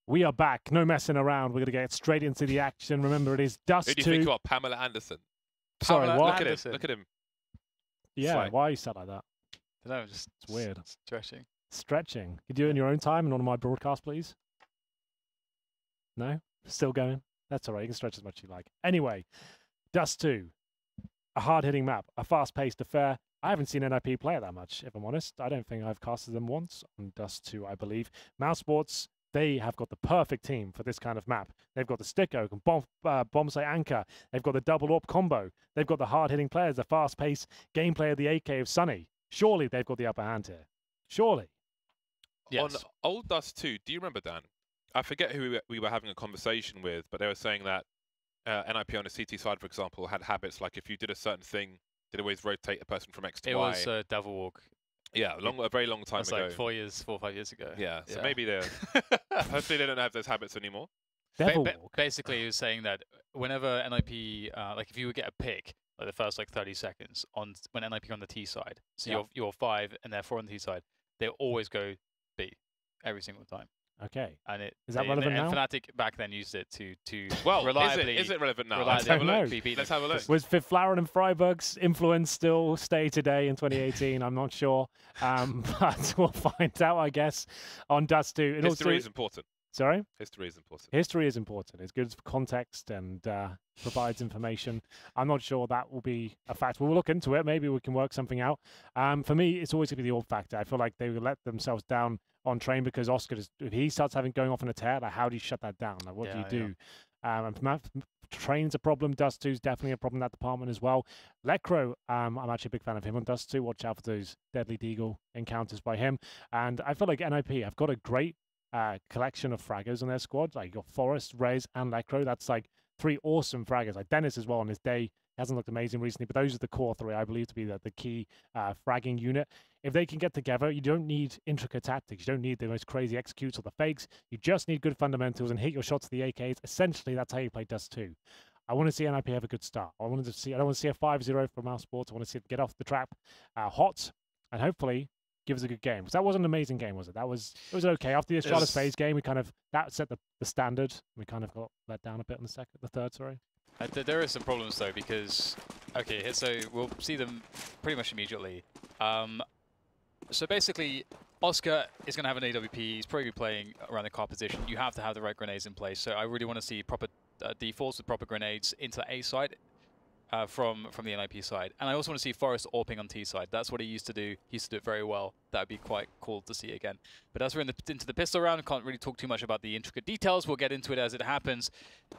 We are back. No messing around. We're going to get straight into the action. Remember, it is Dust2. Who do you think about? Pamela Anderson. Sorry, Pamela, what? Look at him. Look at him. Yeah, Like, why are you said like that? I don't know, just It's weird. Stretching. Stretching. You do it in your own time and on my broadcast, please? No? Still going? That's all right. You can stretch as much as you like. Anyway, Dust2. A hard-hitting map. A fast-paced affair. I haven't seen NIP play it that much, if I'm honest. I don't think I've casted them once on Dust2, I believe. Mousesports, they have got the perfect team for this kind of map. They've got the Sticko, can bomb say anchor. They've got the double AWP combo. They've got the hard-hitting players, the fast-paced gameplay of the AK of Sunny. Surely they've got the upper hand here. Surely. Yes. On old Dust2, do you remember, Dan? I forget who we were having a conversation with, but they were saying that NIP on the CT side, for example, had habits like if you did a certain thing, they'd always rotate a person from X to Y. It was Devil Walk. Yeah, a very long time ago. Like 4 or 5 years ago. Yeah, so maybe they're... hopefully they don't have those habits anymore. Devil Walk. Basically, he was saying that whenever NIP, like if you would get a pick, like the first like 30 seconds on when NIP on the T side, so you're 5 and they're 4 on the T side, they always go B every single time. Okay. And it is that relevant now? Fnatic back then used it to well, reliably. Is it relevant now? Let's have a look. Let's have a look. Was Fiflaren and Freiburg's influence still stay today in 2018? I'm not sure, but we'll find out, I guess, on Dust2. History is important. Sorry? History is important. History is important. It's good for context and provides information. I'm not sure that will be a fact. We'll look into it. Maybe we can work something out. For me, it's always going to be the old factor. I feel like they will let themselves down on train because Oscar, if he starts going off on a tear, like how do you shut that down? Like what do you do? Train's a problem. Dust2 is definitely a problem in that department as well. Lecro, I'm actually a big fan of him on Dust2. Watch out for those deadly deagle encounters by him. And I feel like NIP have got a great collection of fraggers on their squad. Like you got Forrest, Rez, and Lecro. That's like 3 awesome fraggers. Like Dennis as well on his day. Hasn't looked amazing recently, but those are the core 3 I believe to be the key fragging unit. If they can get together, you don't need intricate tactics. You don't need the most crazy executes or the fakes. You just need good fundamentals and hit your shots to the AKs. Essentially, that's how you play Dust2. I want to see NIP have a good start. I don't want to see a 5-0 from Mousesports. I want to see it get off the trap hot and hopefully give us a good game. Because that wasn't an amazing game, was it? It was okay. After the Astralis phase game, we kind of that set the standard. We kind of got let down a bit on the third. Sorry. There are some problems though because okay, so we'll see them pretty much immediately. So basically, Oscar is going to have an AWP. He's probably playing around the car position. You have to have the right grenades in place. So I really want to see proper defaults with proper grenades into A side from the NIP side. And I also want to see Forrest AWPing on T side. That's what he used to do. He used to do it very well. That would be quite cool to see again. But as we're into the pistol round, can't really talk too much about the intricate details. We'll get into it as it happens.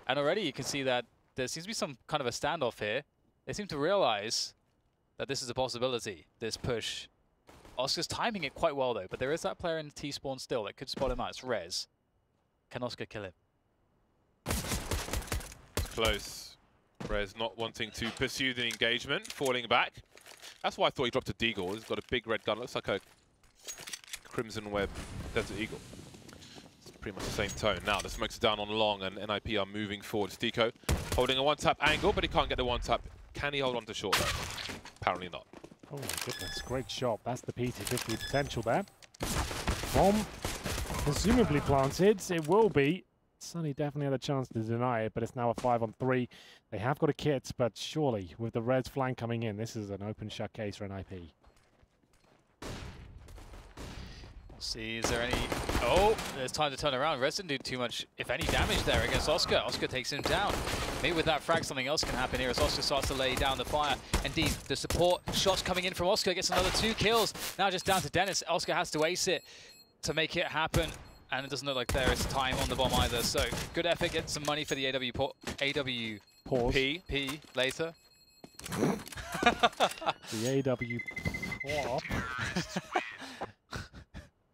And already you can see that there seems to be some kind of a standoff here. They seem to realize that this is a possibility, this push. Oscar's timing it quite well though, but there is that player in T-spawn still that could spot him out. It's Rez. Can Oscar kill him? Close. Rez not wanting to pursue the engagement, falling back. That's why I thought he dropped a Deagle. He's got a big red gun. Looks like a Crimson Web Desert Eagle. It's pretty much the same tone. Now the smokes are down on long and NIP are moving forward. Stico holding a one-tap angle, but he can't get the one-tap. Can he hold on to short though? Apparently not. Oh my goodness, great shot. That's the PT50 potential there. Bomb presumably planted. It will be. Sunny definitely had a chance to deny it, but it's now a 5-on-3. They have got a kit, but surely with the Reds flank coming in, this is an open shut case for NIP. We'll see, is there any... Oh, there's time to turn around. Rez didn't do too much, if any, damage there against Oscar. Oscar takes him down. Maybe with that frag, something else can happen here as Oscar starts to lay down the fire. Indeed, the support shots coming in from Oscar gets another 2 kills. Now just down to Dennis. Oscar has to ace it to make it happen. And it doesn't look like there is time on the bomb either. So good effort, get some money for the AW Pause. P later. The AW pop.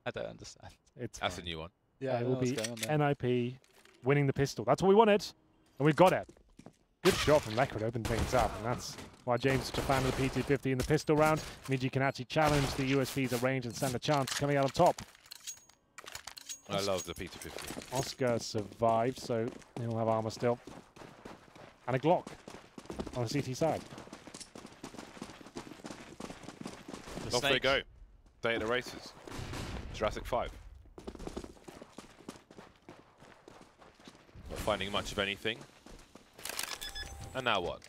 I don't understand. That's a new one. Yeah, it will be NIP winning the pistol. That's what we wanted, and we've got it. Good shot from Lecro to open things up, and that's why James is such a fan of the P250 in the pistol round. It means you can actually challenge the USPs at range and stand a chance coming out on top. I love the P250. Oscar survived, so he'll have armor still. And a Glock on the CT side. Off they go. Day at the races. Jurassic 5. finding much of anything. And now what?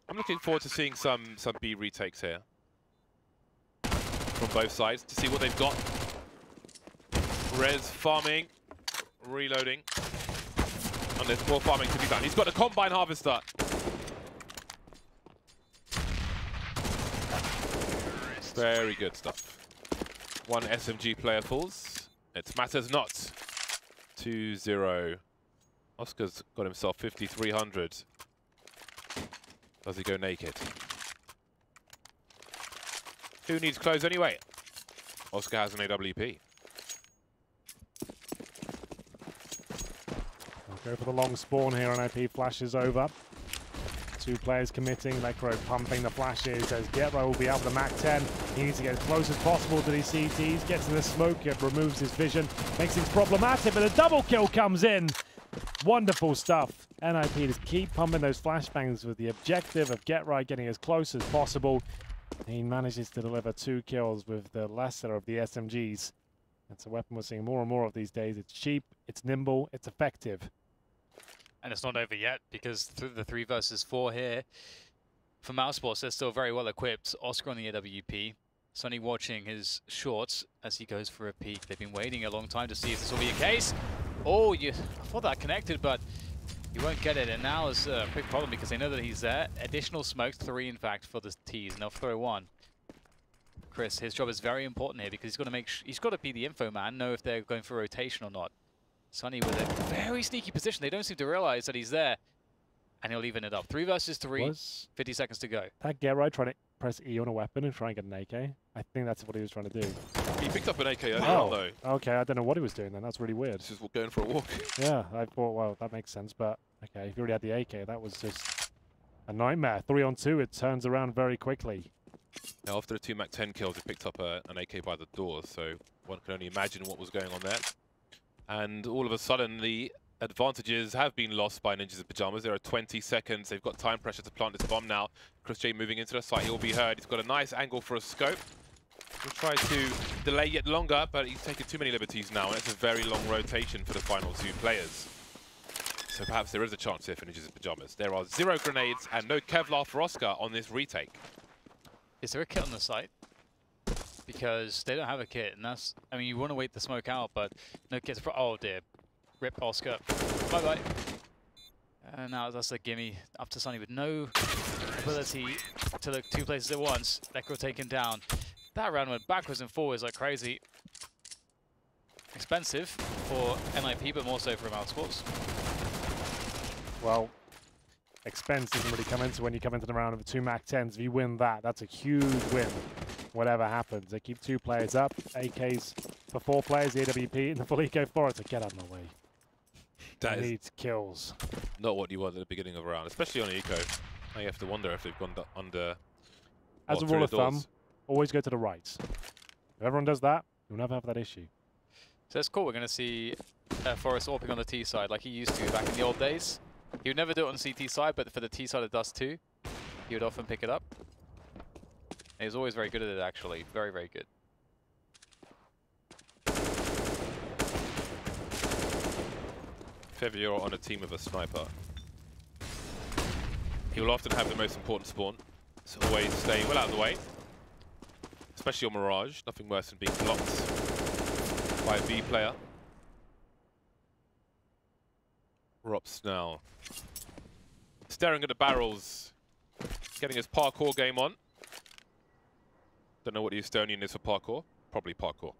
I'm looking forward to seeing some B retakes here from both sides to see what they've got. Rez farming, reloading, and there's more farming to be done. He's got a combine harvester. Very good stuff. One SMG player falls. It matters not. 2-0. Oscar's got himself 5,300. Does he go naked? Who needs clothes anyway? Oscar has an AWP. Go for the long spawn here, and IP flashes over. Two players committing, Necro pumping the flashes as Getro will be out for the MAC-10. He needs to get as close as possible to these CTs, gets in the smoke, it removes his vision, makes things problematic, but a double kill comes in. Wonderful stuff. NIP just keep pumping those flashbangs with the objective of Get-Right getting as close as possible. He manages to deliver 2 kills with the lesser of the SMGs. It's a weapon we're seeing more and more of these days. It's cheap, it's nimble, it's effective. And it's not over yet, because through the 3 versus 4 here, for Mousesports, they're still very well equipped. Oscar on the AWP. Sonny watching his shorts as he goes for a peek. They've been waiting a long time to see if this will be a case. Oh, I thought that connected, but you won't get it. And now is a big problem because they know that he's there. Additional smokes, 3 in fact for the T's, and they'll throw 1. Chris, his job is very important here because he's got to be the info man, know if they're going for rotation or not. Sonny with a very sneaky position. They don't seem to realize that he's there. And he'll even it up. 3 versus 3, 50 seconds to go. That Get-Right trying to press E on a weapon and try and get an AK? I think that's what he was trying to do. He picked up an AK earlier on, though. Okay, I don't know what he was doing then. That's really weird. Just going for a walk. Yeah, I thought, well, that makes sense. But, okay, if you already had the AK, that was just a nightmare. 3 on 2, it turns around very quickly. Now, after the 2 MAC-10 kills, he picked up an AK by the door, so one can only imagine what was going on there. And all of a sudden, the advantages have been lost by Ninjas in Pyjamas. There are 20 seconds. They've got time pressure to plant this bomb now. Chris J moving into the site. He'll be heard. He's got a nice angle for a scope. He'll try to delay yet longer, but he's taken too many liberties now, and it's a very long rotation for the final 2 players. So perhaps there is a chance here for Ninjas in Pyjamas. There are 0 grenades and no Kevlar for Oscar on this retake. Is there a kit on the site? Because they don't have a kit, and that's, I mean, you want to wait the smoke out, but no kits for, oh dear. Rip Oscar. Bye-bye. And now that's a gimme up to Sonny with no ability to look 2 places at once. Necro taken down. That round went backwards and forwards like crazy. Expensive for NIP, but more so for Mousesports. Well, expense doesn't really come into when you come into the round of 2 MAC-10s. If you win that, that's a huge win. Whatever happens, they keep 2 players up. AKs for 4 players, the AWP, and the full eco for it to get out of my way. That needs kills. Not what you want at the beginning of a round, especially on eco. Now you have to wonder if they've gone under. As a rule of thumb, always go to the right. If everyone does that, you'll never have that issue. So it's cool. We're going to see Forrest AWPing on the T side like he used to back in the old days. He would never do it on the CT side, but for the T side of Dust2, he would often pick it up. And he's always very good at it, actually. Very, very good. If ever you're on a team with a sniper, he will often have the most important spawn. So always stay well out of the way. Especially on Mirage. Nothing worse than being blocked by a B player. Rops now. Staring at the barrels. Getting his parkour game on. Don't know what the Estonian is for parkour. Probably parkour.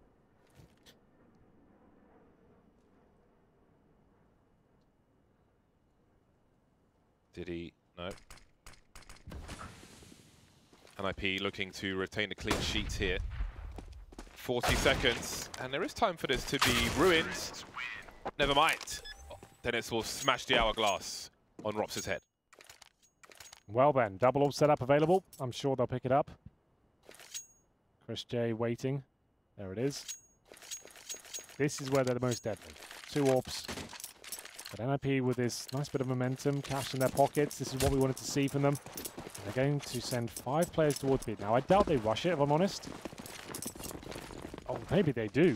Did he? No. NIP looking to retain a clean sheet here. 40 seconds. And there is time for this to be ruined. Never mind. Dennis will smash the hourglass on Rops' head. Well then, double AWP setup available. I'm sure they'll pick it up. Chris J waiting. There it is. This is where they're the most deadly. 2 AWPs. But NIP with this nice bit of momentum, cash in their pockets. This is what we wanted to see from them. They're going to send 5 players towards B. Now, I doubt they rush it, if I'm honest. Oh, maybe they do.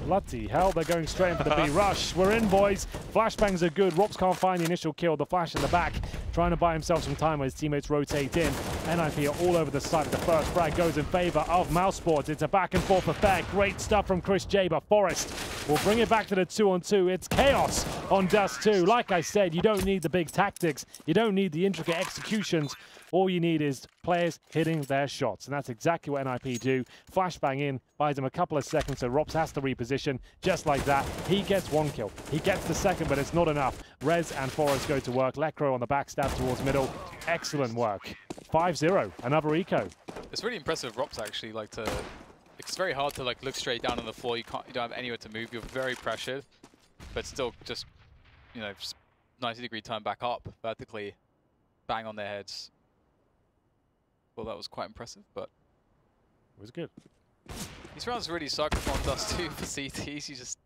Bloody hell, they're going straight in for the B rush. We're in, boys. Flashbangs are good. Rops can't find the initial kill. The flash in the back, trying to buy himself some time while his teammates rotate in. NIP are all over the site. The first frag goes in favor of Mousesports. It's a back and forth affair. Great stuff from Chris J, but Forest will bring it back to the 2-on-2. It's chaos on Dust2. Like I said, you don't need the big tactics. You don't need the intricate executions. All you need is players hitting their shots, and that's exactly what NIP do. Flashbang in, buys him a couple of seconds, so Rops has to reposition just like that. He gets one kill. He gets the second, but it's not enough. Rez and Forrest go to work. Lecro on the backstab towards middle. Excellent work. 5-0, another eco. It's really impressive. Rops actually like to. It's very hard to like look straight down on the floor. You don't have anywhere to move. You're very pressured, but still just, you know, 90-degree turn back up vertically, bang on their heads. Well, that was quite impressive, but it was good. These rounds really suck on Dust2 for CTs.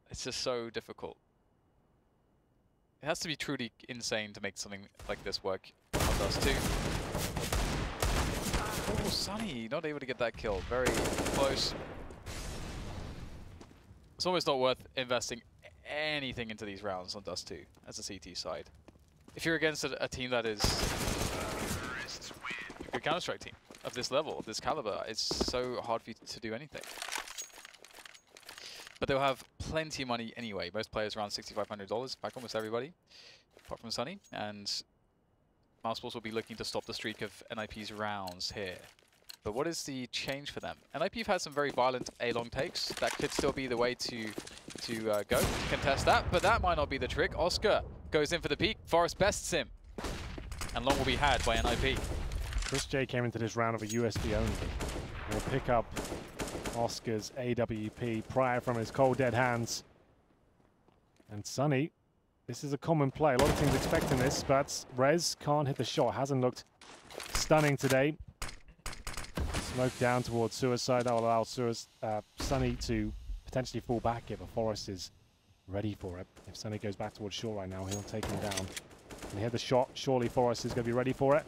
It's just so difficult. It has to be truly insane to make something like this work on Dust2. Oh, Sunny, not able to get that kill. Very close. It's almost not worth investing anything into these rounds on Dust2 as a CT side. If you're against a team that is a Counter-Strike team of this level, of this caliber, it's so hard for you to do anything. But they'll have plenty of money anyway. Most players around $6,500, back almost everybody, apart from Sunny. And Mousesports will be looking to stop the streak of NIP's rounds here. But what is the change for them? NIP have had some very violent A-long takes. That could still be the way to go to contest that, but that might not be the trick. Oscar goes in for the peak. Forrest bests him. And long will be had by NIP. Chris J came into this round of a USB only. He'll pick up Oscar's AWP prior from his cold dead hands. And Sunny, this is a common play. A lot of teams expecting this, but Rez can't hit the shot. Hasn't looked stunning today. Smoke down towards Suicide. That will allow Sunny to potentially fall back if a Forest is ready for it. If Sunny goes back towards Shaw right now, he'll take him down. And he had the shot. Surely Forest is going to be ready for it.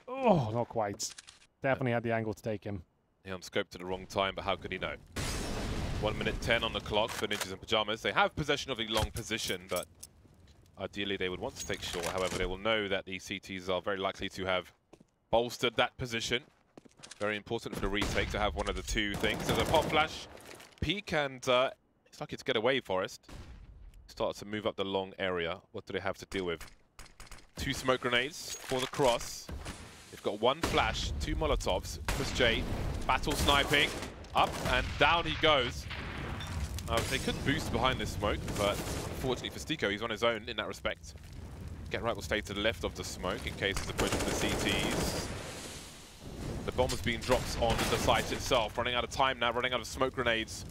Oh, not quite. Definitely had the angle to take him. He unscoped at the wrong time, but how could he know? 1 minute 10 on the clock for Ninjas in Pyjamas. They have possession of the long position, but ideally they would want to take short. However, they will know that the CTs are very likely to have bolstered that position. Very important for the retake to have one of the two things. There's a pop flash, peek, and it's lucky to get away, Forest. Starts to move up the long area. What do they have to deal with? 2 smoke grenades for the cross. They've got 1 flash, 2 Molotovs. Chris J, battle sniping. Up and down he goes. They could boost behind this smoke, but fortunately for Stico, he's on his own in that respect. Get Right will stay to the left of the smoke in case there's a push from the CTs. The bomb is being dropped on the site itself. Running out of time now, running out of smoke grenades.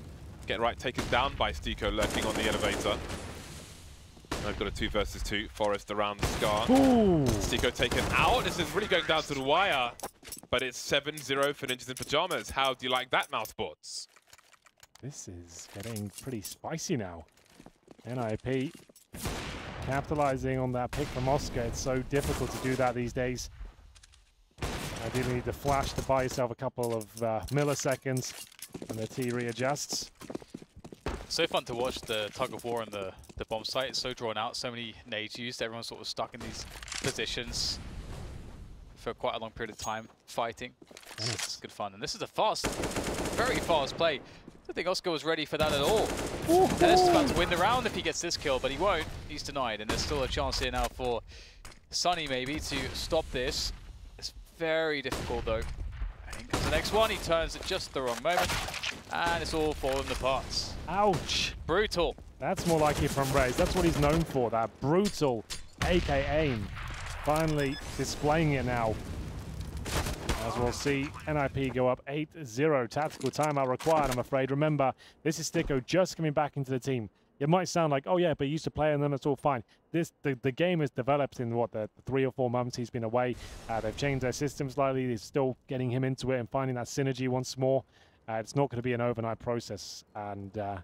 Get Right taken down by Stico lurking on the elevator. I've got a 2 versus 2. Forest around the scar. Ooh. Stico taken out. This is really going down to the wire. But it's 7-0 for Ninjas in Pyjamas. How do you like that, Mousesports? This is getting pretty spicy now. NIP capitalizing on that pick from Oscar. It's so difficult to do that these days. Ideally need the flash to buy yourself a couple of milliseconds and the T readjusts. So fun to watch the tug of war on the bomb site. It's so drawn out, so many nades used. Everyone's sort of stuck in these positions for quite a long period of time fighting. It's good fun. And this is a fast, very fast play. I don't think Oscar was ready for that at all. Dennis is about to win the round if he gets this kill, but he won't. He's denied. And there's still a chance here now for Sunny maybe to stop this. It's very difficult though. And in comes the next one. He turns at just the wrong moment. And it's all falling apart. Ouch. Brutal. That's more like it from Rez. That's what he's known for, that brutal AK aim. Finally displaying it now. As we'll see, NIP go up 8-0. Tactical timeout required, I'm afraid. Remember, this is Stico just coming back into the team. It might sound like, oh yeah, but he used to play and then it's all fine. The game has developed in, what, the 3 or 4 months he's been away. They've changed their system slightly. They're still getting him into it and finding that synergy once more. It's not going to be an overnight process. And there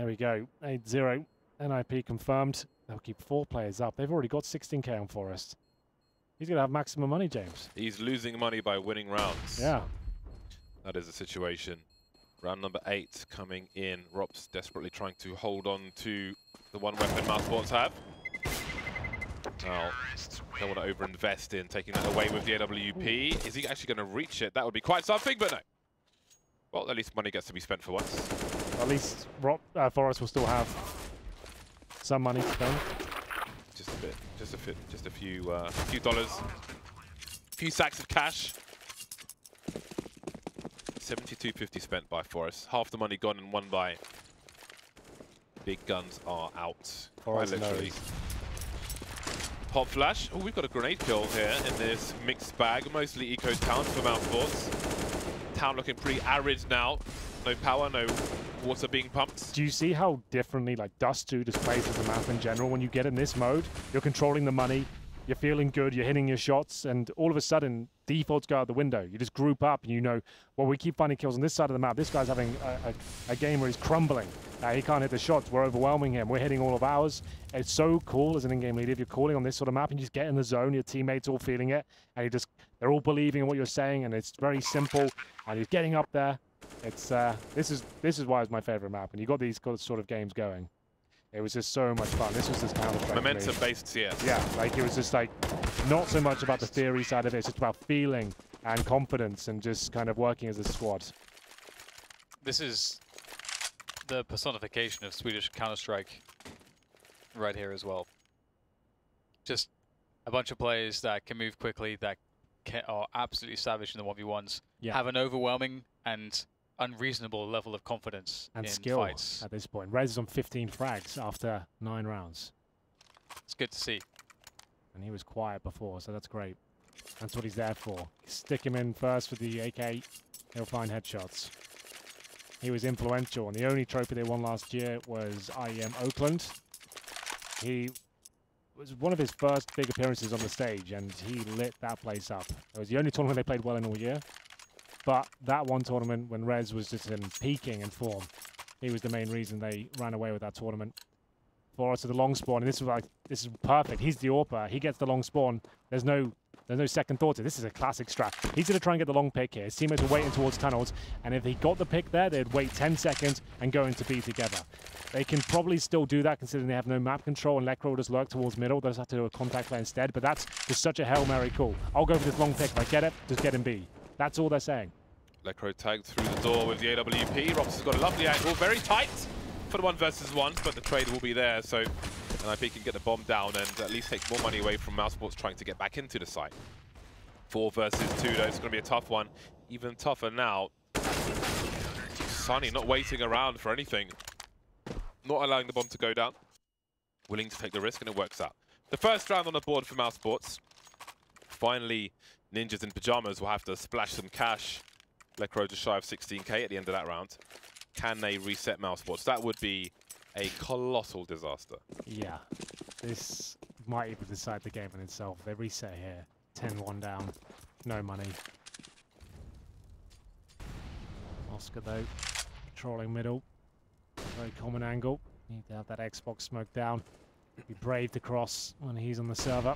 we go, 8-0. NIP confirmed. They'll keep 4 players up. They've already got 16k on Forest. He's going to have maximum money, James. He's losing money by winning rounds. Yeah. That is the situation. Round number 8 coming in. Rob's desperately trying to hold on to the one weapon Mousesports have. Now, don't want to over-invest in taking that away with the AWP. Is he actually going to reach it? That would be quite something, but no. Well, at least money gets to be spent for once. At least Forest will still have some money to spend. Just a bit, just a few dollars, a few sacks of cash. 72.50 spent by Forest. Half the money gone and won by Big Guns are out. Forest quite literally. knows. Pop flash. Oh, we've got a grenade kill here in this mixed bag. Mostly eco town for Mousesports. Town looking pretty arid now. No power, no water being pumped. Do you see how differently like Dust2 displays as a map in general? When you get in this mode, you're controlling the money, you're feeling good, you're hitting your shots, and all of a sudden, defaults go out the window. You just group up and you know, well, we keep finding kills on this side of the map. This guy's having a game where he's crumbling. He can't hit the shots. We're overwhelming him. We're hitting all of ours. It's so cool as an in-game leader if you're calling on this sort of map and you just get in the zone, your teammates all feeling it, and they're all believing in what you're saying, and it's very simple, and you're getting up there. It's this is why it's my favorite map, and you got these sort of games going. It was just so much fun. This was just Counter-Strike. Momentum-based CS. Yeah, like it was just like not so much about the theory side of it. It's just about feeling and confidence and just kind of working as a squad. This is the personification of Swedish Counter-Strike right here as well. Just a bunch of players that can move quickly, that are absolutely savage in the 1v1s, have an overwhelming and unreasonable level of confidence and in skill fights. At this point. Rez is on 15 frags after 9 rounds. It's good to see. And he was quiet before, so that's great. That's what he's there for. Stick him in first with the AK, he'll find headshots. He was influential, and the only trophy they won last year was IEM Oakland. He was one of his first big appearances on the stage, and he lit that place up. It was the only tournament they played well in all year. But that one tournament, when Rez was just in peaking in form, he was the main reason they ran away with that tournament. For us to the long spawn, and this is perfect. He's the AWPer. He gets the long spawn. There's no second thought to it. This is a classic strat. He's going to try and get the long pick here. His teammates are waiting towards tunnels, and if he got the pick there, they'd wait 10 seconds and go into B together. They can probably still do that considering they have no map control, and Lekro will just lurk towards middle. They'll just have to do a contact play instead, but that's just such a Hail Mary call. I'll go for this long pick. If I get it, just get in B. That's all they're saying. Lekro tagged through the door with the AWP. Robson's got a lovely angle, very tight for the 1 versus 1, but the trade will be there, so NIP can get the bomb down and at least take more money away from Mousesports trying to get back into the site. 4 versus 2, though, it's going to be a tough one. Even tougher now. Sunny not waiting around for anything. Not allowing the bomb to go down. Willing to take the risk, and it works out. The first round on the board for Mousesports. Finally, Ninjas in Pajamas will have to splash some cash. Lekro just shy of 16k at the end of that round. Can they reset Mousesports? That would be a colossal disaster. Yeah, this might even decide the game in itself. They reset here, 10-1 down, no money. Oscar though, controlling middle, very common angle. Need to have that Xbox smoke down. Be brave to cross when he's on the server.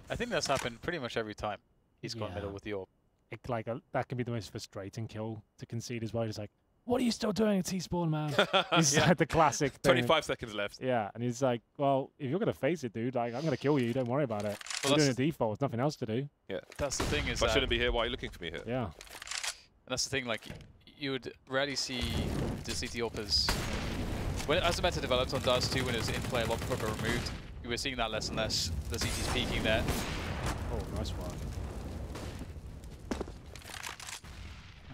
I think that's happened pretty much every time he's gone middle with the AWP. That can be the most frustrating kill to concede as well. He's like, what are you still doing at T-Spawn, man? He's like the classic thing. 25 seconds left. Yeah, and he's like, well, if you're going to face it, dude, like, I'm going to kill you. Don't worry about it. Well, you're doing a default. There's nothing else to do. Yeah. That's the thing is I shouldn't be here. Why are you looking for me here? Yeah. And that's the thing, like, you would rarely see the CT AWPers. As the meta developed on Dust2, when it was in-play a lot quicker removed, you were seeing that less and less. The CT's peaking there. Oh, nice one.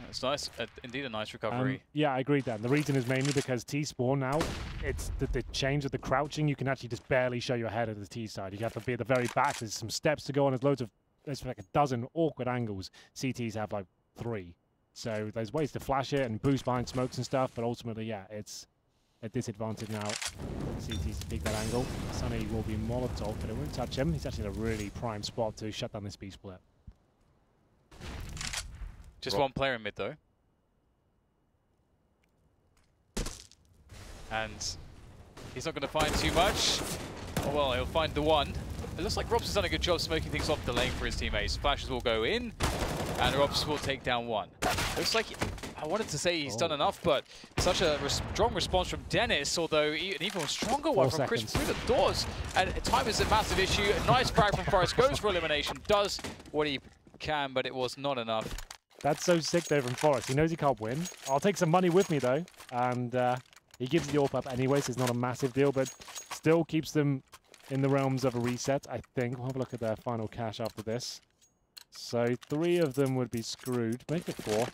It's nice, indeed a nice recovery. Yeah, I agree, Dan. The reason is mainly because T-Spawn now, it's the change of the crouching. You can actually just barely show your head at the T side. You have to be at the very back. There's some steps to go on. There's like a dozen awkward angles. CTs have like 3. So there's ways to flash it and boost behind smokes and stuff, but ultimately, yeah, it's a disadvantage now. CTs to peek that angle. Sunny will be Molotov, but it won't touch him. He's actually in a really prime spot to shut down this B split. Just one player in mid though. And he's not going to find too much. Oh well, he'll find the one. It looks like Robs has done a good job smoking things off, delaying for his teammates. Flashes will go in, and Robs will take down one. Looks like, I wanted to say he's done enough, but such a strong response from Dennis, although an even stronger one from Chris through the doors. And time is a massive issue. A nice frag from Forest, goes for elimination, does what he can, but it was not enough. That's so sick though from Forest. He knows he can't win. I'll take some money with me though, and he gives the AWP up anyway, so it's not a massive deal, but still keeps them in the realms of a reset, I think. We'll have a look at their final cash after this. So 3 of them would be screwed. Make it 4.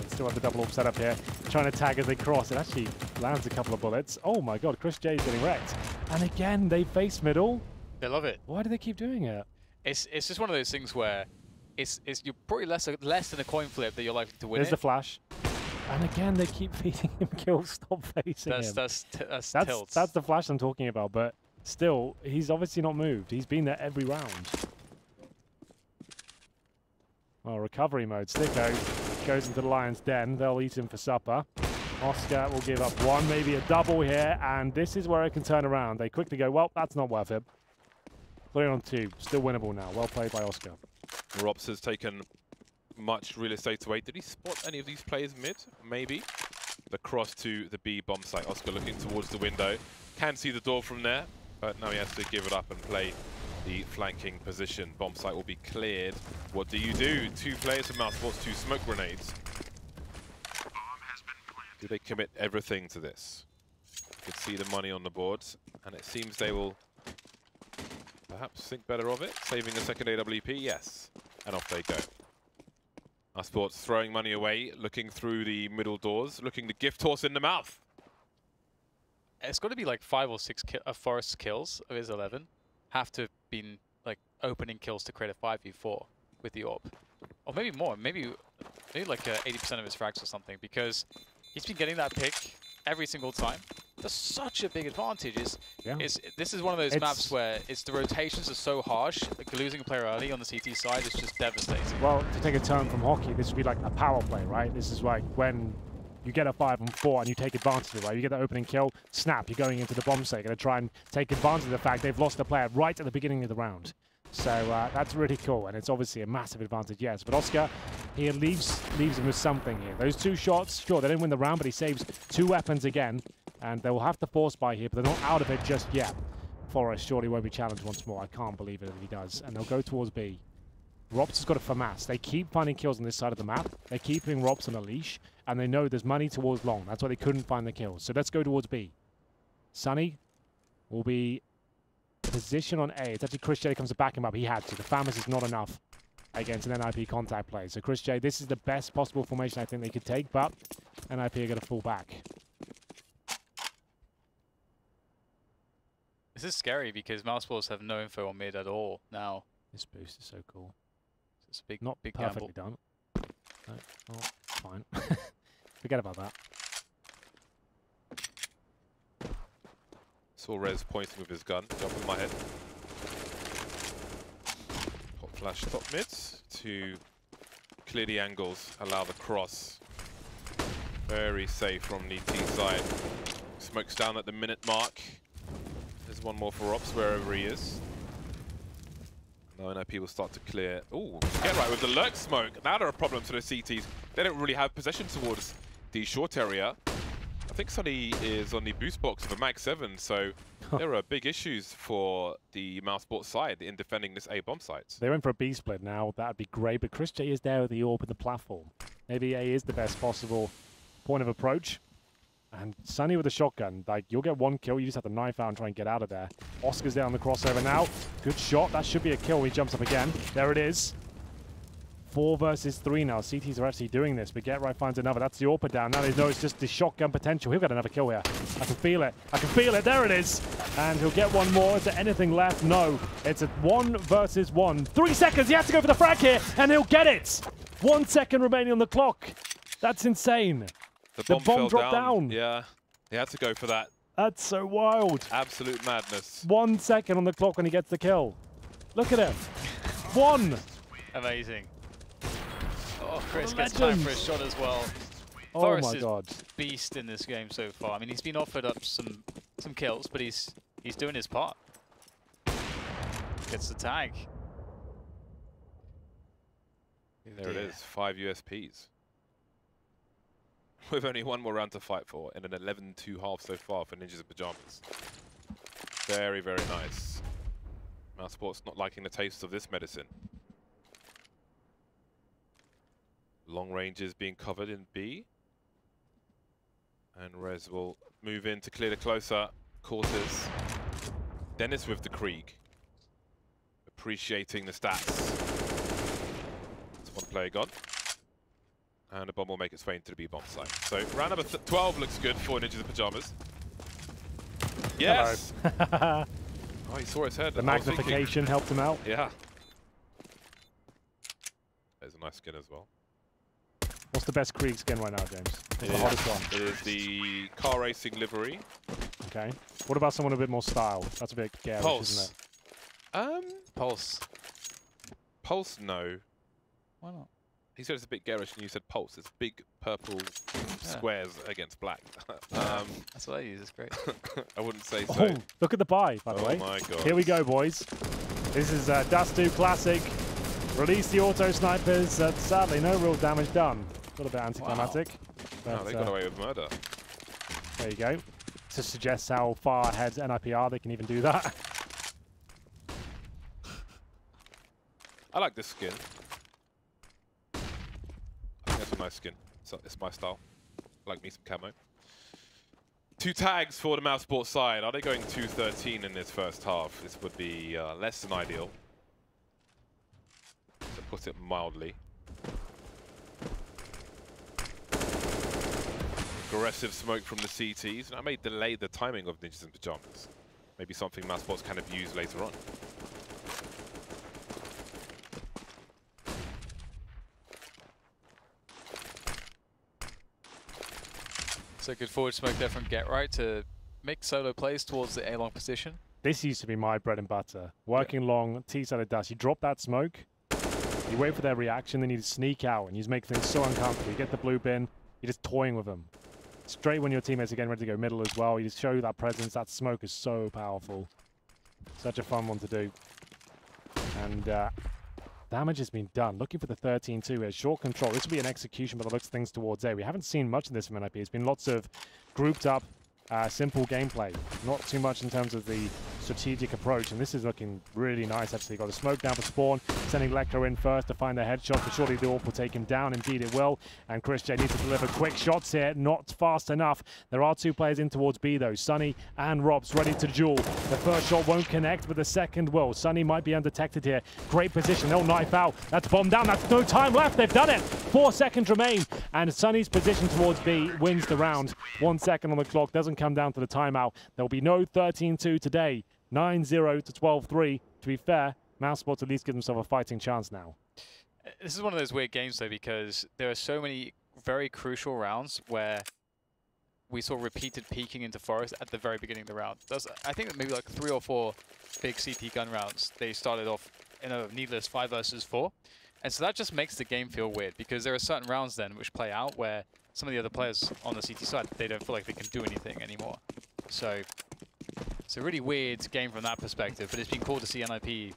Still have the double AWP set up here. Trying to tag as they cross. It actually lands a couple of bullets. Oh my god, Chris J is getting wrecked. And again, they face middle. They love it. Why do they keep doing it? It's just one of those things where you're probably less than a coin flip that you're likely to win. There's the flash. And again, they keep feeding him kills. Stop facing him. That's tilts. That's the flash I'm talking about, but still, he's obviously not moved. He's been there every round. Well, recovery mode. Sticko goes into the lion's den. They'll eat him for supper. Oscar will give up 1, maybe a double here, and this is where it can turn around. They quickly go, well, that's not worth it. 3 on 2, still winnable now. Well played by Oscar. Robs has taken much real estate to wait. Did he spot any of these players mid? Maybe. The cross to the B bomb site. Oscar looking towards the window. Can see the door from there, but now he has to give it up and play the flanking position. Bomb site will be cleared. What do you do? 2 players from Mousesports, 2 smoke grenades. Do they commit everything to this? You can see the money on the boards, and it seems they will perhaps think better of it. Saving a second AWP, yes. And off they go. Mousesports throwing money away, looking through the middle doors, looking the gift horse in the mouth. It's got to be like 5 or 6 Forest's kills of his 11 have to have been like opening kills to create a 5v4 with the AWP. Or maybe more, maybe like 80% of his frags or something, because he's been getting that pick every single time. That's such a big advantage. This is one of those maps where the rotations are so harsh, like losing a player early on the CT side is just devastating. Well, to take a turn from hockey, this would be like a power play, right? This is like when you get a 5 on 4 and you take advantage of it, right? You get the opening kill, snap, you're going into the bomb site, going to try and take advantage of the fact they've lost a player right at the beginning of the round. So that's really cool, and it's obviously a massive advantage, yes. But Oscar, he leaves him with something here. Those 2 shots, sure, they didn't win the round, but he saves 2 weapons again, and they will have to force buy here, but they're not out of it just yet. Forest surely won't be challenged once more. I can't believe it if he does. And they'll go towards B. Robs has got a FAMAS. They keep finding kills on this side of the map. They're keeping Robs on a leash, and they know there's money towards long. That's why they couldn't find the kills. So let's go towards B. Sunny will be position on A. It's actually Chris J comes to back him up. He had to. The FAMAS is not enough against an NIP contact play. So Chris J, this is the best possible formation I think they could take, but NIP are going to fall back. This is scary because Mousesports have no info on mid at all now. This boost is so cool. It's a big, not big perfectly gamble. done. No, well, fine. Forget about that. Saw Rez pointing with his gun, jumping my head. Hot flash top mids to clear the angles, allow the cross. Very safe from the T side. Smokes down at the minute mark. There's one more for Ops wherever he is. Now NIP will start to clear. Ooh, get right with the lurk smoke. Now there are problems for the CTs. They don't really have possession towards the short area. I think Sunny is on the boost box of a Mag 7, so there are big issues for the Mousesports side in defending this A bomb site. They went for a B split now. That'd be great, but Chris J is there with the AWP and the platform. Maybe A is the best possible point of approach. And Sunny with a shotgun, like, you'll get 1 kill, you just have to knife out and try and get out of there. Oscar's there on the crossover now. Good shot, that should be a kill. He jumps up again. There it is. 4 versus 3 now. CTs are actually doing this, but Get Right finds another. That's the AWP down. Now they know it's just the shotgun potential. He'll get another kill here. I can feel it. I can feel it. There it is. And he'll get 1 more. Is there anything left? No. It's a 1 versus 1. 3 seconds. He has to go for the frag here, and he'll get it. 1 second remaining on the clock. That's insane. The bomb dropped down. Yeah, he had to go for that. That's so wild. Absolute madness. 1 second on the clock when he gets the kill. Look at it. 1. Amazing. Oh, Chris gets time for a shot as well. Oh Forrest my god. is beast in this game so far. I mean, he's been offered up some kills, but he's doing his part. gets the tag. There it is, 5 USPs. With only one more round to fight for, and an 11-2 half so far for Ninjas in Pyjamas. Very, very nice. Mousesports not liking the taste of this medicine. Long ranges being covered in B. And Rez will move in to clear the closer quarters. Dennis with the Krieg. Appreciating the stats. That's one player gone. And a bomb will make its way into the B bomb site. So round number 12 looks good for Ninjas in Pyjamas. Yes! Oh, he saw his head. The magnification helped him out. Yeah. There's a nice skin as well. What's the best Krieg skin right now, James? What's the hottest one? It is the car racing livery. Okay. What about someone a bit more style? That's a bit garish, Pulse. isn't it? Pulse. Pulse, no. Why not? He said it's a bit garish, and you said Pulse. It's big purple squares against black. That's what I use. It's great. I wouldn't say so. Oh, look at the buy, by the way. Oh my god. Here we go, boys. This is Dust2 Classic. Release the auto snipers. Sadly, no real damage done. A little bit anticlimactic. Wow. But, They got away with murder. There you go. To suggest how far ahead NIP are, they can even do that. I like this skin. I think that's a nice skin. So it's my style. I like me some camo. 2 tags for the Mousesports side. Are they going 2-13 in this first half? This would be less than ideal, to put it mildly. Aggressive smoke from the CTs, and that may delay the timing of Ninjas in Pyjamas. Maybe something Mousesports kind of use later on. So good forward smoke there from Get Right to make solo plays towards the A-long position. This used to be my bread and butter. Working long, T-side of dust. You drop that smoke, you wait for their reaction, then you sneak out, and you just make things so uncomfortable. You get the blue bin, you're just toying with them. Straight when your teammates are getting ready to go middle as well, you just show that presence. That smoke is so powerful. Such a fun one to do. And damage has been done. Looking for the 13-2 here. Short control. This will be an execution, but it looks things towards A. We haven't seen much of this from NIP. It's been lots of grouped up, simple gameplay. Not too much in terms of the strategic approach, and this is looking really nice, actually. Got a smoke down for Spawn, sending Lecter in first to find the headshot, but surely the AWP will take him down. Indeed it will, and Chris J needs to deliver quick shots here, not fast enough. There are 2 players in towards B though, Sunny and Robs ready to duel. The first shot won't connect, but the second will. Sunny might be undetected here. Great position, they'll knife out. That's bomb down, that's no time left, they've done it. 4 seconds remain, and Sunny's position towards B wins the round. 1 second on the clock, doesn't come down to the timeout. There'll be no 13-2 today. 9-0 to 12-3. To be fair, Mousesports at least gives himself a fighting chance now. This is one of those weird games, though, because there are so many very crucial rounds where we saw repeated peeking into Forest at the very beginning of the round. I think that maybe like 3 or 4 big CT gun rounds, they started off in a needless 5 versus 4. And so that just makes the game feel weird, because there are certain rounds then which play out where some of the other players on the CT side, they don't feel like they can do anything anymore. So it's a really weird game from that perspective, but it's been cool to see NIP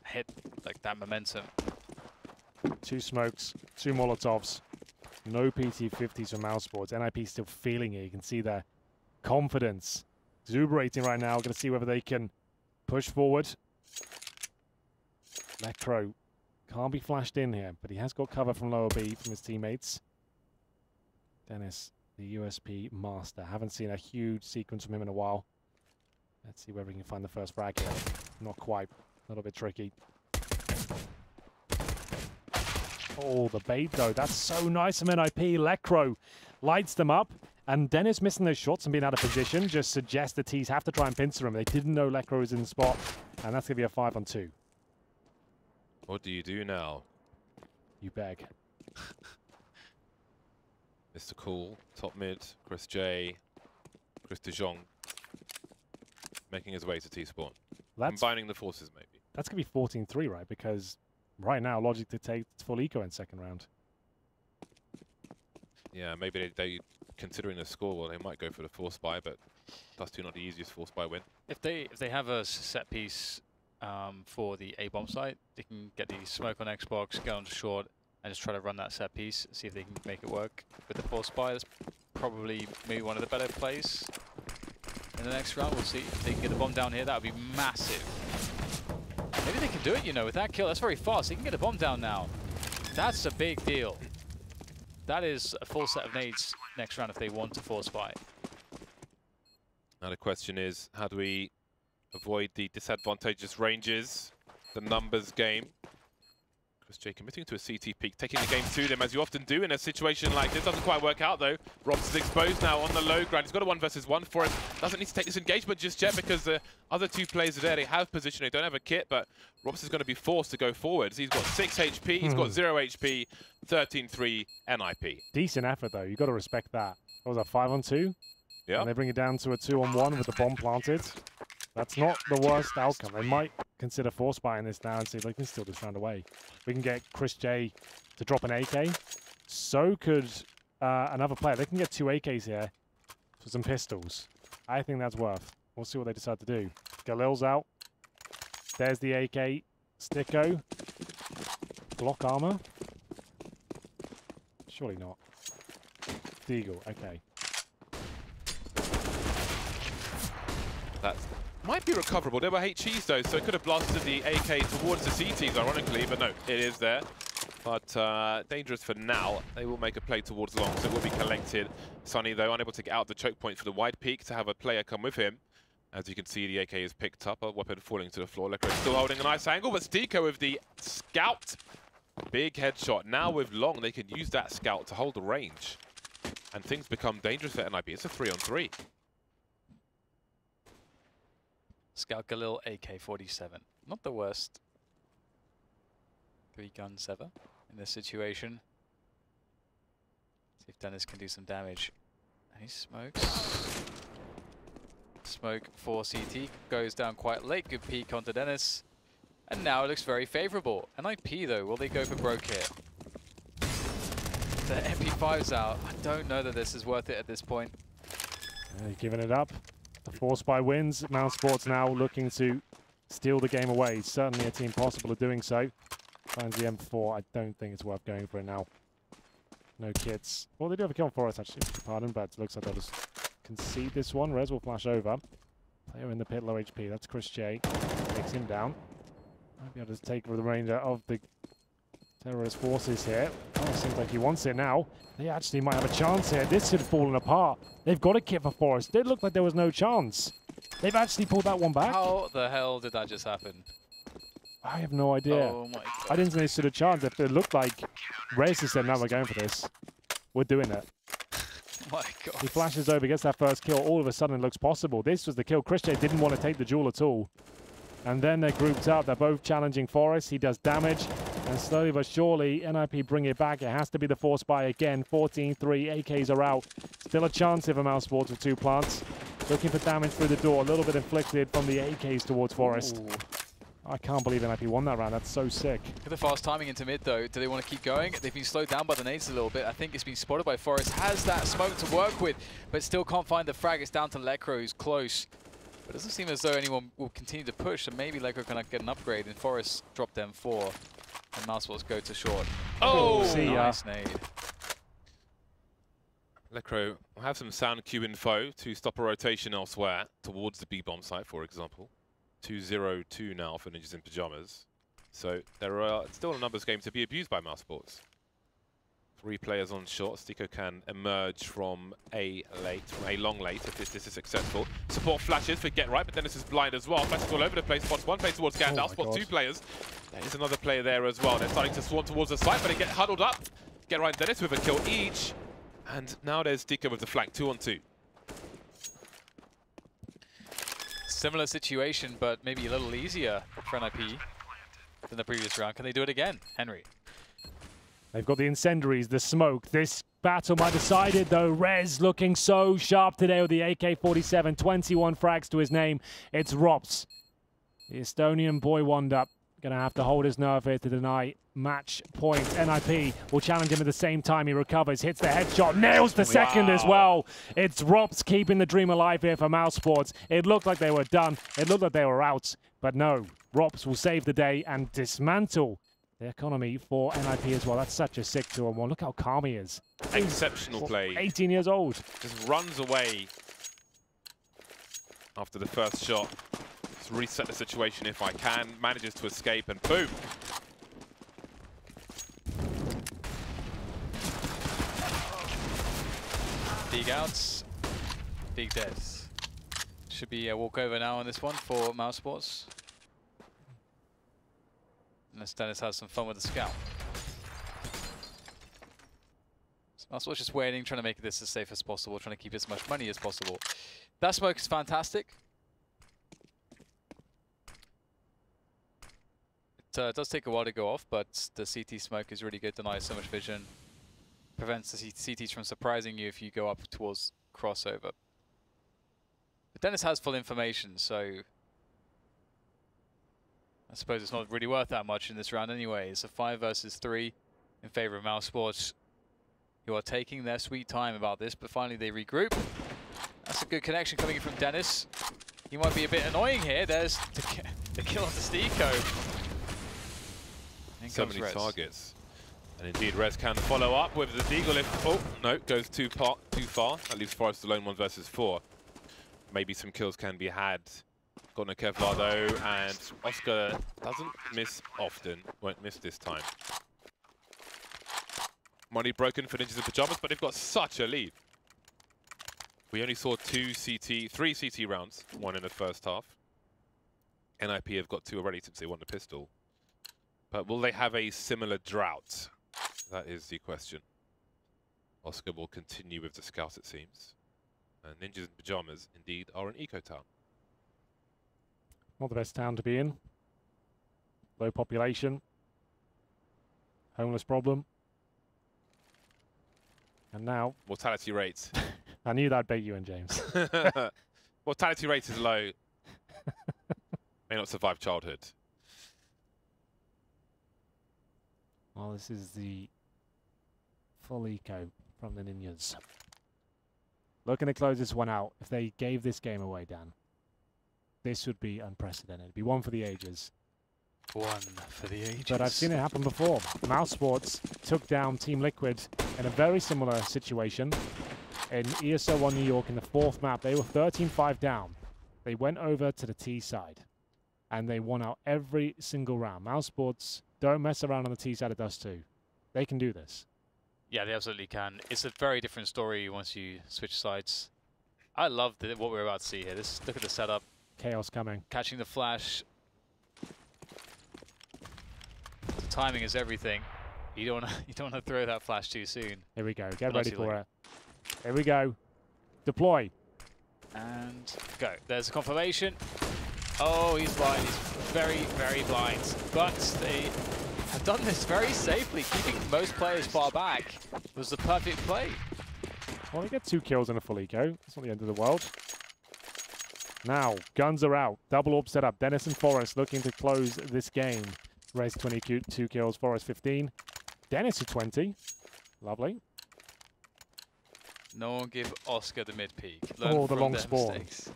hit like that momentum. 2 smokes, 2 Molotovs, no PT50s from Mousesports. NIP still feeling it. You can see their confidence exuberating right now. Going to see whether they can push forward. Electro can't be flashed in here, but he has got cover from lower B from his teammates. Dennis, the USP master. Haven't seen a huge sequence from him in a while. Let's see whether we can find the first frag here. Not quite. A little bit tricky. Oh, the bait, though. That's so nice from NIP. Lecro lights them up. And Dennis missing those shots and being out of position just suggests the T's have to try and pincer him. They didn't know Lecro was in the spot. And that's going to be a 5-on-2. What do you do now? You beg. Mr. Cool, top mid, Chris J, Chris De Jong, making his way to T-spawn. Combining the forces, maybe. That's going to be 14-3, right? Because right now, Logic dictates full eco in second round. Yeah, maybe they considering the score, well, they might go for the force buy, but Dust2 not the easiest force buy win. If they have a set piece for the A-bomb site. They can get the smoke on Xbox, go on to short, and just try to run that set piece, see if they can make it work. With the force buy, that's probably maybe one of the better plays in the next round. We'll see if they can get the bomb down here. That would be massive. Maybe they can do it, you know, with that kill. That's very fast. They can get a bomb down now. That's a big deal. That is a full set of nades next round if they want to force buy. Now the question is, how do we avoid the disadvantageous ranges, the numbers game? ChrisJ committing to a CT peek, taking the game to them, as you often do in a situation like this. Doesn't quite work out, though. Robs is exposed now on the low ground. He's got a 1 versus 1 for it. Doesn't need to take this engagement just yet because the other 2 players are there. They have position. They don't have a kit, but Robs is going to be forced to go forwards. He's got 6 HP. He's got 0 HP, 13-3 NIP. Decent effort, though. You've got to respect that. What was that, 5-on-2? Yeah. And they bring it down to a 2-on-1 with the bomb planted. That's not the worst outcome. They might consider force buying this now and see if they can steal this round away. We can get ChrisJ to drop an AK. So could another player. They can get 2 AKs here for some pistols. I think that's worth. We'll see what they decide to do. Galil's out. There's the AK. Sticko. Block armor. Surely not. Deagle. Okay. That might be recoverable. There were HEs though, so it could have blasted the AK towards the CTs, ironically, but no, it is there. But dangerous for now. They will make a play towards long, so it will be collected. Sunny, though, unable to get out the choke point for the wide peak to have a player come with him. As you can see, the AK is picked up, a weapon falling to the floor. Lekro still holding a nice angle, but Stiko with the scout. Big headshot. Now with long, they can use that scout to hold the range. And things become dangerous for NIP. It's a 3-on-3. Scout Galil AK-47. Not the worst 3 guns ever in this situation. See if Dennis can do some damage. And he smokes. Smoke for CT. Goes down quite late. Good peek onto Dennis. And now it looks very favorable. NIP though, will they go for broke here? The MP5's out. I don't know that this is worth it at this point. Giving it up. The force buy wins. Mousesports now looking to steal the game away. Certainly a team possible of doing so. Finds the M4. I don't think it's worth going for it now. No kits. Well, they do have a kill for us, actually. Pardon, but it looks like they'll just concede this one. Rez will flash over. Player in the pit, low HP. That's ChrisJ. Takes him down. Might be able to take the remainder of the terrorist forces here. Oh, it seems like he wants it now. They actually might have a chance here. This had fallen apart. They've got a kit for Forest. It looked like there was no chance. They've actually pulled that one back. How the hell did that just happen? I have no idea. Oh my God. I didn't think they stood a chance. If it looked like Reyes said, no, we're going for this. We're doing it. My God. He flashes over, gets that first kill. All of a sudden it looks possible. This was the kill. ChrisJ didn't want to take the duel at all. And then they're grouped up. They're both challenging Forest. He does damage. And slowly but surely, NIP bring it back. It has to be the force buy again. 14-3. AKs are out. Still a chance here for Mousesports with 2 plants. Looking for damage through the door. A little bit inflicted from the AKs towards Forest. Ooh. I can't believe NIP won that round. That's so sick. Look at the fast timing into mid, though. Do they want to keep going? They've been slowed down by the nades a little bit. I think it's been spotted by Forest. Has that smoke to work with, but still can't find the frag. It's down to Lekro, who's close. But it doesn't seem as though anyone will continue to push, and maybe Lekro can get an upgrade, and Forest drop them 4. And Mousesports go to short. Oh! See ya. Nice nade. Lekro will have some sound cue info to stop a rotation elsewhere towards the B-bomb site, for example. 2-0-2 now for Ninjas in Pyjamas. So there are still a numbers game to be abused by Mousesports. 3 players on short. Stiko can emerge from A long late if this is successful. Support flashes for Get Right, but Dennis is blind as well. Flashes all over the place. Spots 1 player towards Gandalf. Spots 2 players. There is another player there as well. They're starting to swarm towards the site, but they get huddled up. Get Right and Dennis with a kill each. And now there's Stiko with the flank, 2-on-2. Similar situation, but maybe a little easier for NIP than the previous round. Can they do it again, Henry? They've got the incendiaries, the smoke. This battle might decide it, though. Rez looking so sharp today with the AK-47. 21 frags to his name. It's Rops. The Estonian boy wound up. Going to have to hold his nerve here to deny match point. NIP will challenge him at the same time. He recovers, hits the headshot, nails the second as well. It's Rops keeping the dream alive here for Mousesports. It looked like they were done. It looked like they were out. But no, Rops will save the day and dismantle the economy for NIP as well. That's such a sick 2-on-1. Look how calm he is. Exceptional play. 18 years old. Just runs away after the first shot. Just reset the situation if I can. Manages to escape and boom. Big outs. Big deaths. Should be a walkover now on this one for Mousesports. Unless Dennis has some fun with the scout. So Mousesports just waiting, trying to make this as safe as possible, trying to keep as much money as possible. That smoke is fantastic. It does take a while to go off, but the CT smoke is really good, denies so much vision. Prevents the CTs from surprising you if you go up towards crossover. But Dennis has full information, so I suppose it's not really worth that much in this round anyway. It's a 5 versus 3 in favor of Mousesports, who are taking their sweet time about this, but finally they regroup. That's a good connection coming in from Dennis. He might be a bit annoying here. There's the kill on the Steeko. So many targets. And indeed, Rez can follow up with the Deagle if... Oh, no, goes too far. That leaves Forest alone 1 versus 4. Maybe some kills can be had. Got no Kevlar though, and Oscar doesn't miss often. Won't miss this time. Money broken for Ninjas in Pyjamas, but they've got such a lead. We only saw 3 CT rounds, 1 in the first half. NIP have got 2 already since they won the pistol. But will they have a similar drought? That is the question. Oscar will continue with the scout, it seems. And Ninjas in Pyjamas, indeed, are an eco-town. Not the best town to be in. Low population. Homeless problem. And now... Mortality rate. I knew that'd bait you in, James. Mortality rate is low. May not survive childhood. Well, this is the full eco from the Ninjas. Looking to close this one out. If they gave this game away, Dan, this would be unprecedented. It'd be one for the ages. One for the ages. But I've seen it happen before. Mousesports took down Team Liquid in a very similar situation in ESO1 New York in the 4th map. They were 13-5 down. They went over to the T side and they won out every single round. Mousesports don't mess around on the T side of Dust2. They can do this. Yeah, they absolutely can. It's a very different story once you switch sides. I love what we're about to see here. Look at the setup. Chaos coming. Catching the flash. The timing is everything. You don't want to throw that flash too soon. Here we go. Get ready for it. Here we go. Deploy. And go. There's a confirmation. Oh, he's blind. He's very, very blind. But they have done this very safely. Keeping most players far back was the perfect play. Well, they get 2 kills in a full eco. It's not the end of the world. Now, guns are out. Double orb set up. Dennis and Forest looking to close this game. Rez 22 kills, Forest 15. Dennis at 20. Lovely. No one give Oscar the mid-peak. Oh, the long spawn. Mistakes.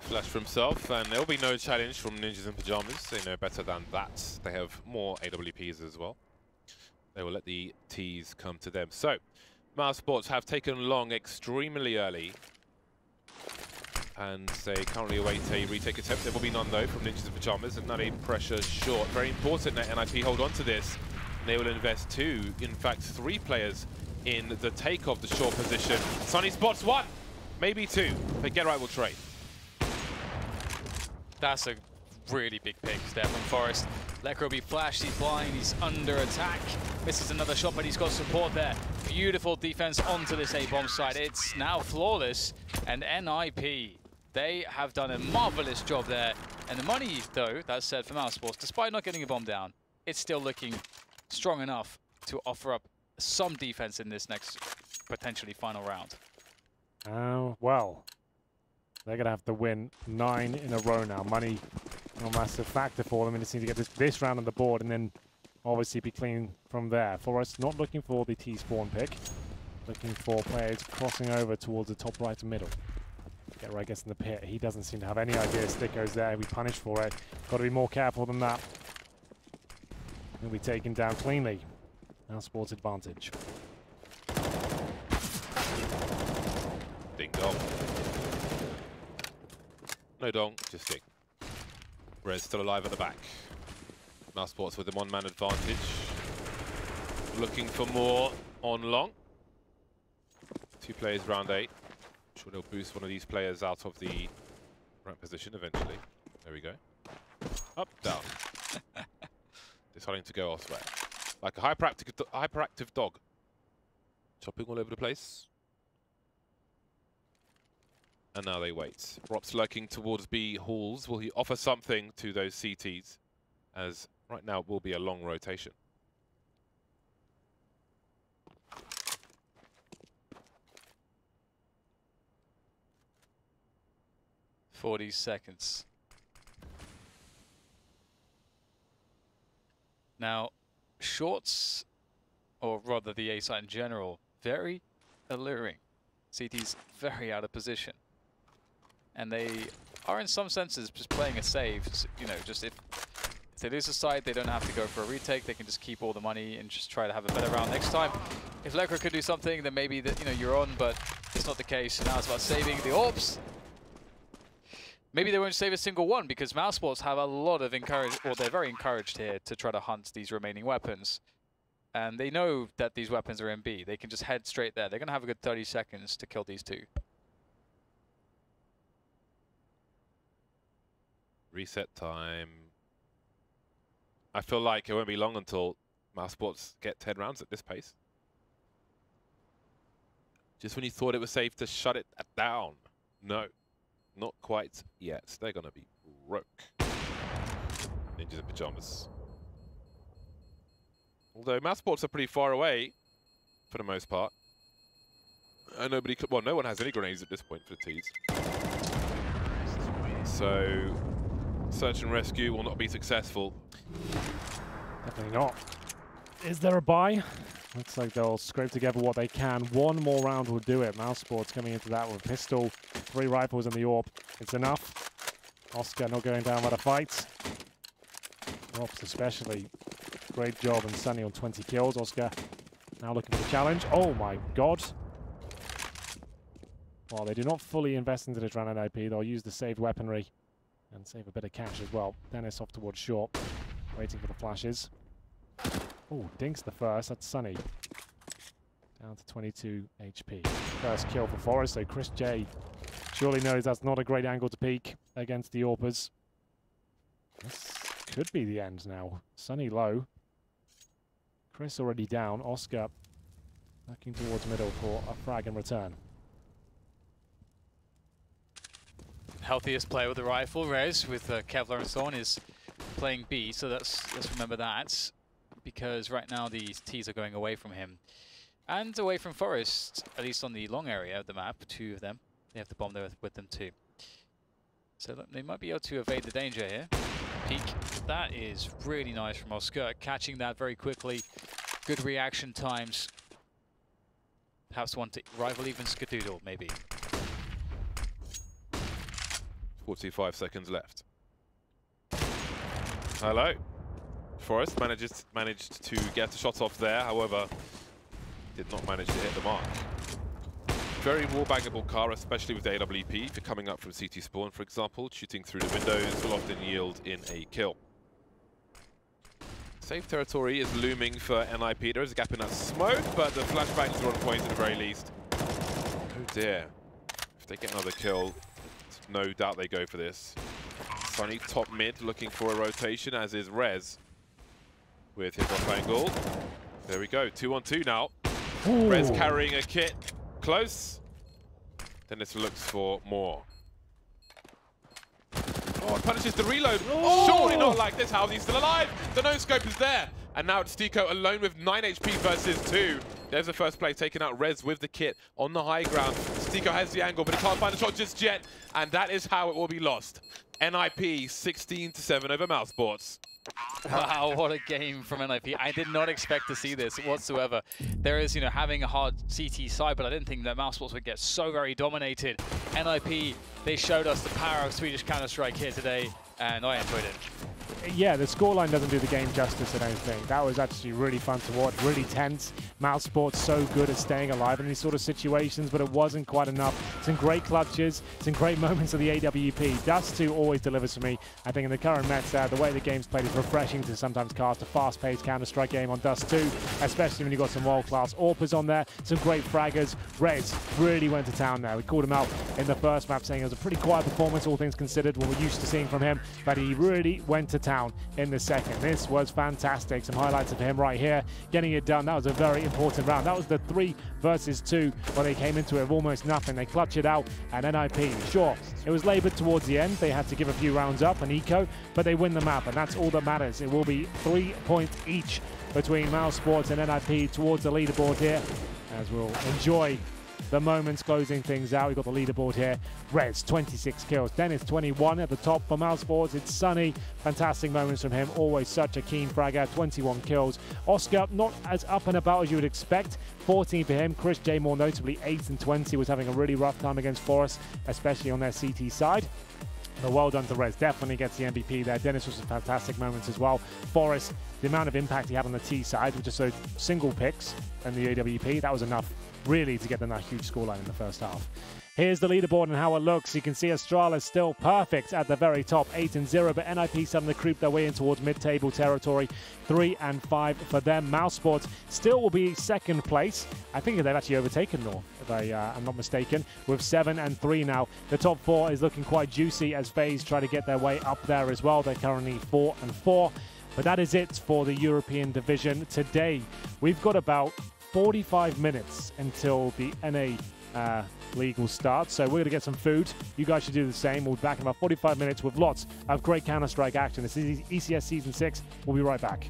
Flash for himself, and there'll be no challenge from Ninjas in Pyjamas. They know better than that. They have more AWPs as well. They will let the Ts come to them. So, Mousesports have taken long extremely early. And they currently await a retake attempt. There will be none though from Ninjas in Pyjamas, and not a pressure short. Very important that NIP hold on to this. They will invest 2, in fact 3 players in the take of the short position. Sunny spots 1, maybe 2. But Get Right will trade. That's a really big pick there from Forest. Lekr will be flashed, he's blind, he's under attack. Misses another shot, but he's got support there. Beautiful defense onto this A-bomb side. It's now flawless, and NIP, they have done a marvelous job there. And the money, though, that's said for Mousesports, despite not getting a bomb down, it's still looking strong enough to offer up some defense in this next, potentially final round. Well, They're going to have to win 9 in a row now. Money, a massive factor for them. And they just need to get this round on the board and then obviously be clean from there. Forest not looking for the T-spawn pick. Looking for players crossing over towards the top right and middle. Get right gets in the pit. He doesn't seem to have any idea. Stick goes there. We punished for it. Got to be more careful than that. He'll be taken down cleanly. Mousesports advantage. Ding dong. No dong, just ding. Rez still alive at the back. Mousesports with a one-man advantage. Looking for more on long. 2 players round 8. I'm sure they'll boost one of these players out of the right position eventually. There we go. Up, down. Deciding to go elsewhere. Like a hyperactive dog. Chopping all over the place. And now they wait. Rop's lurking towards B halls. Will he offer something to those CTs? As right now it will be a long rotation. "40 seconds. Now, shorts, or rather the A site in general, very alluring. CT's very out of position. And they are in some senses just playing it safe. You know, just if they lose a site, they don't have to go for a retake. They can just keep all the money and just try to have a better round next time. If Lekra could do something, then maybe that, you know, you're on, but it's not the case. Now it's about saving the orbs. Maybe they won't save a single one because Mousesports have a lot of they're very encouraged here to try to hunt these remaining weapons. And they know that these weapons are in B. They can just head straight there. They're going to have a good 30 seconds to kill these 2. Reset time. I feel like it won't be long until Mousesports get 10 rounds at this pace. Just when you thought it was safe to shut it down. No, not quite yet. They're going to be broke. Ninjas in pajamas. Although Mousesports are pretty far away for the most part. And no one has any grenades at this point for the T's. So search and rescue will not be successful. Definitely not. Is there a buy? Looks like they'll scrape together what they can. One more round will do it. Mousesports coming into that with a pistol, 3 rifles in the AWP. It's enough. Oscar not going down by the fight. Rops especially. Great job, and Sunny on 20 kills. Oscar now looking for the challenge. Oh my god. Well, they do not fully invest into this round in IP. They'll use the saved weaponry and save a bit of cash as well. Dennis off towards short, waiting for the flashes. Oh, dinks the first. That's Sunny. Down to 22 HP. First kill for Forest, so Chris J surely knows that's not a great angle to peek against the AWPers. This could be the end now. Sunny low. Chris already down. Oscar looking towards middle for a frag in return. Healthiest player with the rifle, Rez, with Kevlar and so on, is playing B, so let's remember that. Because right now these T's are going away from him. And away from Forest, at least on the long area of the map, 2 of them. They have the bomb there with them too. So look, they might be able to evade the danger here. Peek. That is really nice from Oscar, catching that very quickly. Good reaction times. Perhaps one to rival even Skadoodle, maybe. 45 seconds left. Hello. Forest managed to get a shot off there, however, did not manage to hit the mark. Very wallbangable car, especially with the AWP. If you're coming up from CT spawn, for example, shooting through the windows will often yield in a kill. Safe territory is looming for NIP. There is a gap in that smoke, but the flashbangs are on point at the very least. Oh dear. If they get another kill, no doubt they go for this. Sunny top mid looking for a rotation, as is Rez with his off angle. There we go, 2-on-2 now. Ooh. Rez carrying a kit close. Dennis looks for more. Oh, punishes the reload. Oh. Surely not like this. How's he still alive? The no-scope is there. And now it's Stico alone with 9 HP versus 2. There's the first play, taking out Rez with the kit on the high ground. Zico has the angle, but he can't find the shot just yet, and that is how it will be lost. NIP 16-7 over Mousesports. Wow, what a game from NIP. I did not expect to see this whatsoever. There is, having a hard CT side, but I didn't think that Mousesports would get so very dominated. NIP, they showed us the power of Swedish Counter-Strike here today, and I enjoyed it. Yeah, the scoreline doesn't do the game justice, I don't think. That was actually really fun to watch, really tense. Mousesports so good at staying alive in these sort of situations, but it wasn't quite enough. Some great clutches, some great moments of the AWP. Dust2 always delivers for me. I think in the current match, the way the game's played is refreshing to sometimes cast a fast-paced Counter-Strike game on Dust2, especially when you've got some world-class AWPers on there, some great fraggers. Rez really went to town there. We called him out in the first map saying it was a pretty quiet performance, all things considered, what we're used to seeing from him, but he really went to town in the second. This was fantastic. Some highlights of him right here, getting it done. That was a very important round. That was the 3 versus 2 where they came into it with almost nothing. They clutch it out, and NIP, sure, it was labored towards the end. They had to give a few rounds up, an eco, but they win the map, and that's all that matters. It will be 3 points each between Mousesports and NIP towards the leaderboard here, as we'll enjoy the moments closing things out. We've got the leaderboard here. Rez, 26 kills. Dennis, 21 at the top for Mousesports. It's Sunny. Fantastic moments from him. Always such a keen fragger. 21 kills. Oscar, not as up and about as you would expect. 14 for him. Chris J, more notably, 8 and 20. Was having a really rough time against Forest, especially on their CT side. But well done to Rez. Definitely gets the MVP there. Dennis was some fantastic moments as well. Forrest, the amount of impact he had on the T side with just those single picks and the AWP, that was enough really to get them that huge scoreline in the first half. Here's the leaderboard and how it looks. You can see Astralis still perfect at the very top, 8 and 0, but NIP starting to creep their way in towards mid-table territory, 3 and 5 for them. Mousesports still will be second place. I think they've actually overtaken Nor, if I'm not mistaken, with 7 and 3 now. The top 4 is looking quite juicy as FaZe try to get their way up there as well. They're currently 4 and 4. But that is it for the European division today. We've got about 45 minutes until the NA league will start, so we're going to get some food. You guys should do the same. We'll be back in about 45 minutes with lots of great Counter-Strike action. This is ECS Season 6. We'll be right back.